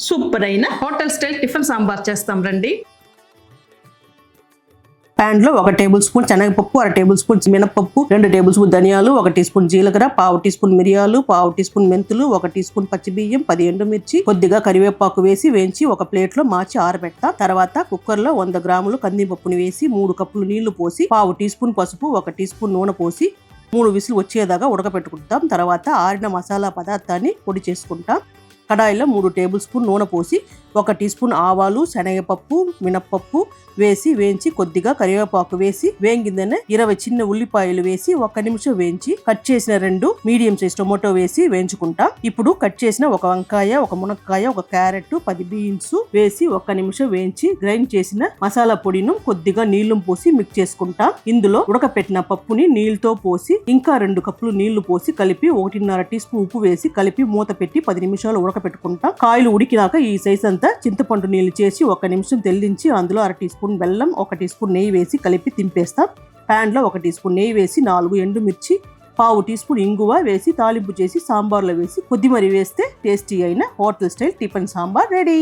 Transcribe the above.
Super అయిన hotel style tiffin sambar చేస్తాం రండి. ప్యాన్ లో 1 టేబుల్ స్పూన్ శనగపప్పు, 1 టేబుల్ స్పూన్ మినపప్పు, 2 టేబుల్ స్పూన్ ధనియాలు, 1 టీ స్పూన్ జీలకర్ర, 1/2 టీ స్పూన్ మిరియాలు, 1/2 టీ స్పూన్ మెంతులు, 1 టీ స్పూన్ పచ్చిబియ్యం, 10 ఎండుమిర్చి, కొద్దిగా కరివేపాకు వేసి వేయించి ఒక ప్లేట్ లో మార్చి ఆరబెడతాం. తర్వాత కుక్కర్ లో 100 గ్రాములు కందిపప్పుని వేసి 3 కప్పులు నీళ్లు పోసి 1/2 టీ స్పూన్ పసుపు, 1 టీ స్పూన్ నూనె పోసి 3 విసులు వచ్చేదాకా ఉడకపెట్టుకుంటాం. తర్వాత ఆరిన మసాలా పదార్థాన్ని పొడి చేసుకుంటాం. కడాయిలో 3 టేబుల్ స్పూన్ నూనె పోసి 1 టీ స్పూన్ ఆవాలు, శనగపప్పు, మినప్పప్పు వేసి వేయించి కొద్దిగా కరివేపాకు వేసి వేగిందనే 20 చిన్న ఉల్లిపాయలు వేసి 1 నిమిషం వేయించి కట్ చేసిన 2 మీడియం సైజ్ టొమాటో వేసి వేయించుకుంటాం. ఇప్పుడు కట్ చేసిన 1 వంకాయ, 1 మునక్కాయ, 1 క్యారెట్, 10 బీన్స్ వేసి 1 నిమిషం వేయించి గ్రైండ్ చేసిన మసాలా పొడిను కొద్దిగా నీళ్లు పోసి మిక్స్ చేసుకుంటాం. ఇందులో ఉడకపెట్టిన పప్పుని నీళ్ళతో పోసి ఇంకా 2 కప్పులు నీళ్లు పోసి కలిపి 1.5 టీ స్పూన్ ఉప్పు వేసి కలిపి మూత పెట్టి 10 నిమిషాలు ఉడకపెట్టుకుంటాం. కాయలు ఉడికినాక ఈ సైజ్ అంతా చింతపండు నీళ్లు చేసి 1 నిమిషం తెల్లించి అందులో 1/2 టీ స్పూన్ బెల్లం, 1 టీ స్పూన్ నెయ్యి వేసి కలిపి తింపేస్తాం. ప్యాన్ లో 1 టీ స్పూన్ నెయ్యి వేసి 4 ఎండుమిర్చి, 1/2 టీ స్పూన్ ఇంగువ వేసి తాలింపు చేసి సాంబార్లో వేసి కొద్దిమరి వేస్తే టేస్టీ అయిన hotel style tiffin sambar ready.